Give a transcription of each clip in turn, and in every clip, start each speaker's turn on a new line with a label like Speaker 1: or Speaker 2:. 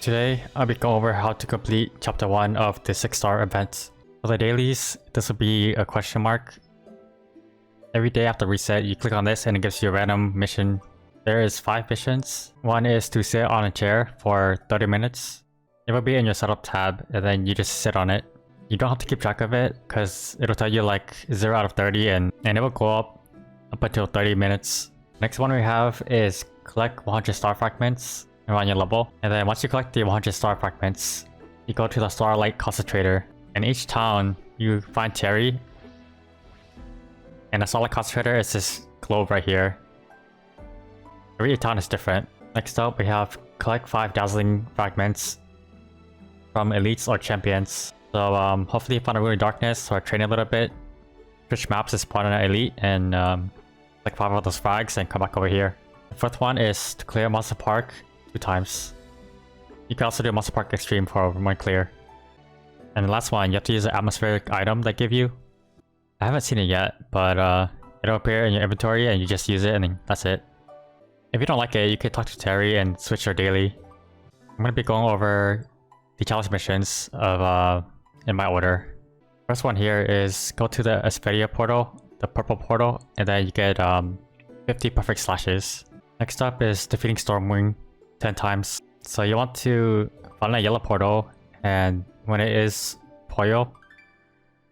Speaker 1: Today, I'll be going over how to complete chapter 1 of the 6-star event. For the dailies, this will be a question mark. Every day after reset, you click on this and it gives you a random mission. There is 5 missions. One is to sit on a chair for 30 minutes. It will be in your setup tab and then you just sit on it. You don't have to keep track of it because it'll tell you like 0 out of 30 and it will go up until 30 minutes. Next one we have is collect 100 star fragments around your level. And then once you collect the 100 star fragments, you go to the starlight concentrator. In each town, you find Terry. And the starlight concentrator is this globe right here. Every town is different. Next up, we have collect 5 dazzling fragments from elites or champions. So hopefully you find a Rune Darkness or train a little bit. Switch maps is spawn an elite and like 5 of those frags and come back over here. The fourth one is to clear Monster Park 2 times. You can also do Monster Park Extreme for 1 clear. And the last one, you have to use an atmospheric item they give you. I haven't seen it yet, but it'll appear in your inventory and you just use it and then that's it. If you don't like it, you can talk to Terry and switch your daily. I'm going to be going over the challenge missions of in my order. First one here is go to the Aspheria portal, the purple portal, and then you get 50 perfect slashes. Next up is defeating Stormwing 10 times. So you want to find a yellow portal, and when it is Poyo,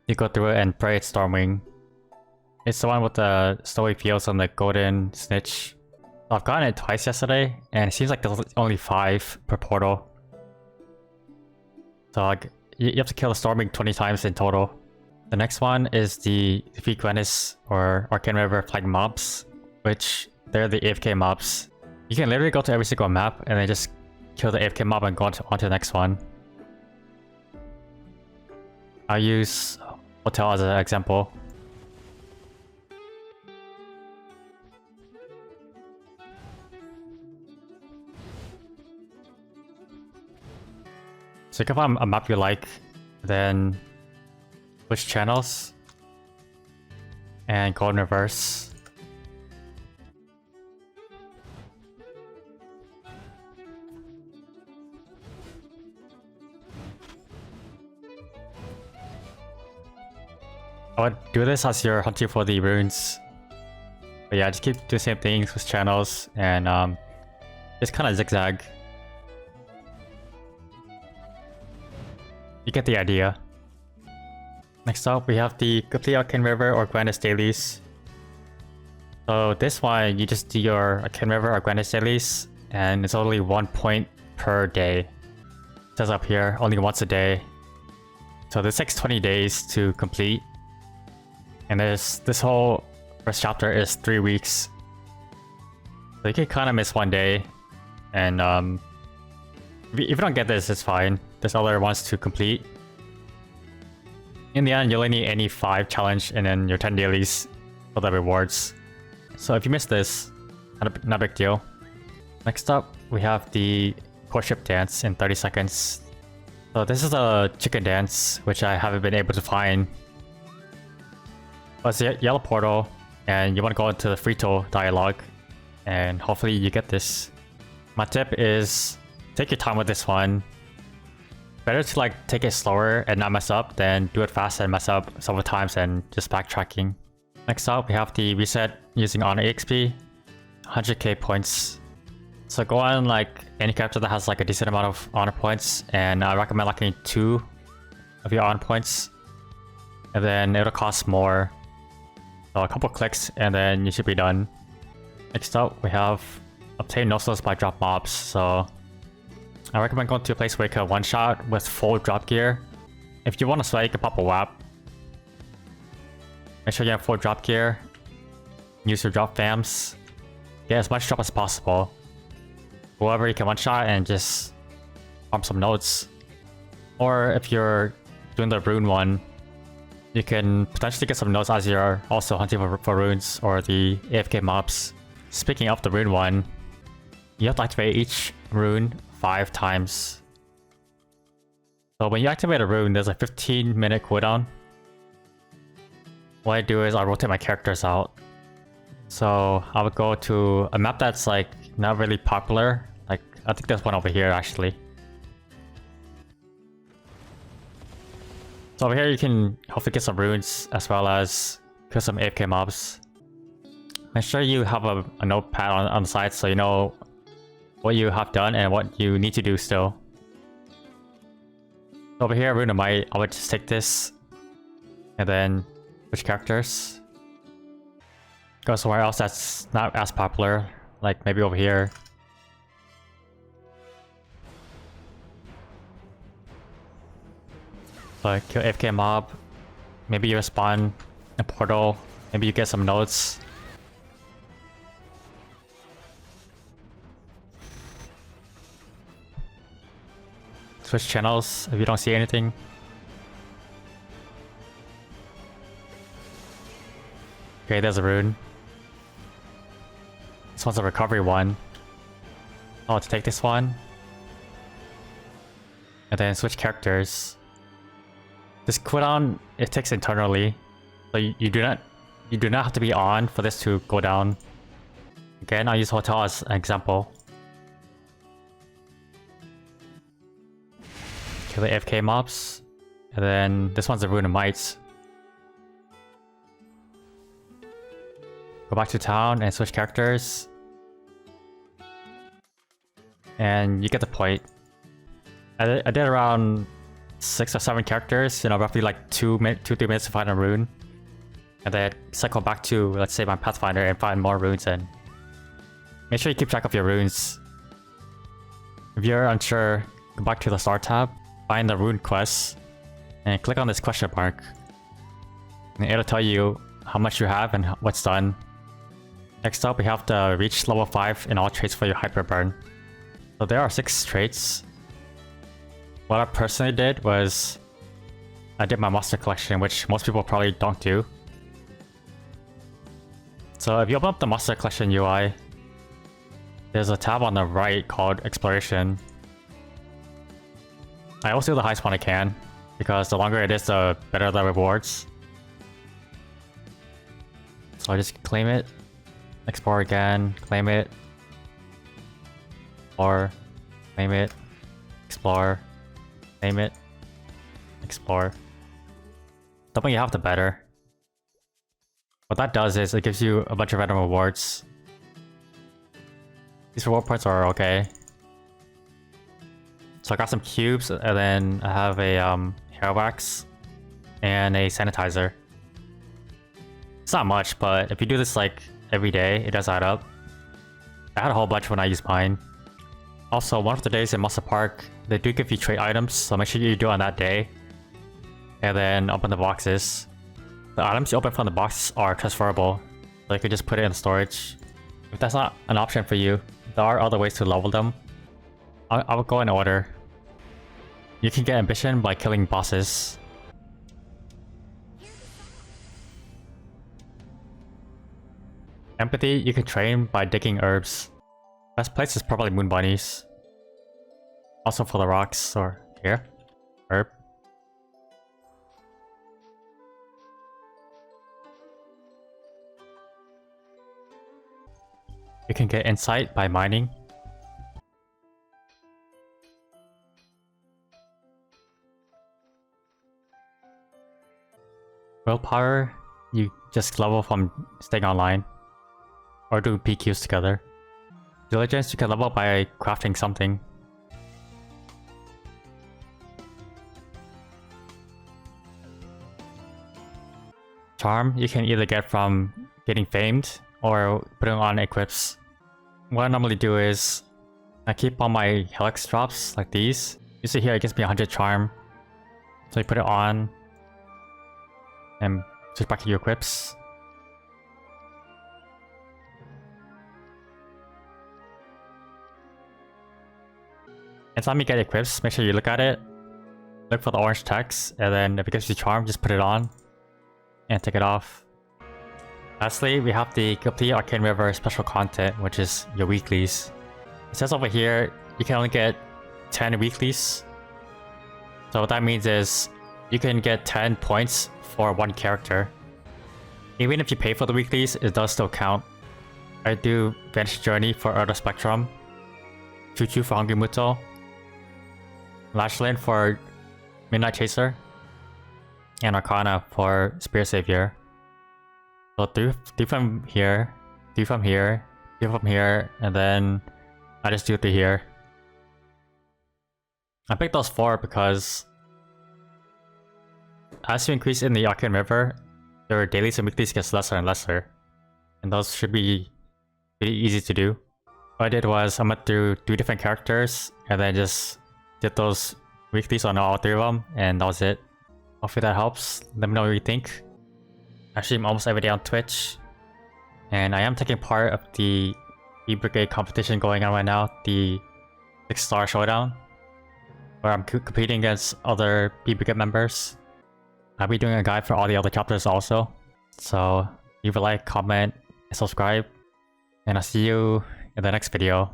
Speaker 1: you go through it and pray it's Stormwing. It's the one with the snowy fields on the golden snitch. I've gotten it twice yesterday, and it seems like there's only 5 per portal. So like, you have to kill the Stormwing 20 times in total. The next one is the defeat grandis or arcane river flag mobs, which they're the AFK mobs. You can literally go to every single map and then just kill the AFK mob and go on to the next one. I'll use Hotel as an example. So you can find a map you like, then switch channels and go in reverse. I would do this as you're hunting for the runes. But yeah, just keep doing the same things with channels and just kind of zigzag. You get the idea. Next up, we have the complete Arcane River or Grandis dailies. So this one, you just do your Arcane River or Grandis dailies, and it's only 1 point per day. It says up here, only once a day. So this takes 20 days to complete. And this whole first chapter is 3 weeks. So you can kind of miss 1 day. And if you don't get this, it's fine. There's other ones to complete. In the end, you'll only need any 5 challenge and then your 10 dailies for the rewards. So if you miss this, not a big deal. Next up, we have the courtship dance in 30 seconds. So this is a chicken dance, which I haven't been able to find. But it's a yellow portal, and you want to go into the fritto dialogue, and hopefully you get this. My tip is take your time with this one. Better to like take it slower and not mess up than do it fast and mess up several times and just backtracking. Next up, we have the reset using honor EXP, 100k points. So go on like any character that has like a decent amount of honor points, and I recommend locking 2 of your honor points, and then it'll cost more. So a couple clicks and then you should be done. Next up, we have obtain nodestones by drop mobs. So I recommend going to a place where you can one-shot with full drop gear. If you want to sweat, you can pop a WAP. Make sure you have full drop gear. Use your drop fams. Get as much drop as possible. Whoever you can one-shot and just farm some nodes. Or if you're doing the rune one, you can potentially get some nodes as you're also hunting for runes or the AFK mobs. Speaking of the rune one, you have to activate each rune 5 times. So when you activate a rune, there's a 15-minute cooldown. What I do is I rotate my characters out. So I would go to a map that's like not really popular. Like I think there's one over here actually. So over here you can hopefully get some runes as well as kill some AFK mobs. Make sure you have a notepad on the side so you know what you have done and what you need to do still. Over here, Rune of Might, I would just take this and then switch characters. Go somewhere else that's not as popular, like maybe over here. So kill AFK mob, maybe you respawn a portal, maybe you get some nodes. Switch channels if you don't see anything. Okay, there's a rune. This one's a recovery one. I'll take this one. And then switch characters. This cooldown, it takes internally. So you do not have to be on for this to go down. Again, I'll use hotel as an example. Kill the AFK mobs. And then this one's a Rune of Might. Go back to town and switch characters. And you get the point. I did around 6 or 7 characters, you know, roughly like 2-3 minutes to find a rune. And then cycle back to, let's say, my Pathfinder and find more runes and make sure you keep track of your runes. If you're unsure, go back to the Start tab. Find the rune quest and click on this question mark. And it'll tell you how much you have and what's done. Next up, we have to reach level 5 in all traits for your hyper burn. So there are 6 traits. What I personally did was I did my monster collection, which most people probably don't do. So if you open up the monster collection UI, there's a tab on the right called exploration. I always do the highest one I can, because the longer it is, the better the rewards. So I just claim it, explore again, claim it, or claim it, explore, claim it, explore. The more you have, the better. What that does is it gives you a bunch of random rewards. These reward points are okay. So I got some cubes, and then I have a hair wax and a sanitizer. It's not much, but if you do this like every day, it does add up. I had a whole bunch when I used mine. Also, one of the days in Monster Park, they do give you trade items, so make sure you do it on that day. And then open the boxes. The items you open from the box are transferable, so you can just put it in storage. If that's not an option for you, there are other ways to level them. I will go in order. You can get ambition by killing bosses. Empathy you can train by digging herbs. Best place is probably moon bunnies. Also for the rocks, or here. Herb. You can get insight by mining. Willpower, you just level from staying online. Or doing PQs together. Diligence, you can level by crafting something. Charm, you can either get from getting famed or putting on equips. What I normally do is I keep all my helix drops like these. You see here it gives me 100 charm. So you put it on and switch back to your equips. Anytime you get equips, make sure you look at it. Look for the orange text, and then if it gives you charm, just put it on and take it off. Lastly, we have the complete Arcane River special content, which is your weeklies. It says over here, you can only get 10 weeklies. So what that means is, you can get 10 points for one character. Even if you pay for the weeklies, it does still count. I do Vanish Journey for Earth Spectrum, Choo Choo for Hungry Muto, Lashlin for Midnight Chaser, and Arcana for Spirit Savior. So do from here, do from here, do from here, and then I just do 3 here. I picked those 4 because as you increase in the Arcane River, your dailies and weeklies gets lesser and lesser. And those should be pretty easy to do. What I did was I went through 2 different characters and then just did those weeklies on all 3 of them, and that was it. Hopefully that helps. Let me know what you think. I stream almost every day on Twitch, and I am taking part of the B-Brigade competition going on right now, the 6-star showdown, where I'm competing against other B-Brigade members. I'll be doing a guide for all the other chapters also, so leave a like, comment, and subscribe, and I'll see you in the next video.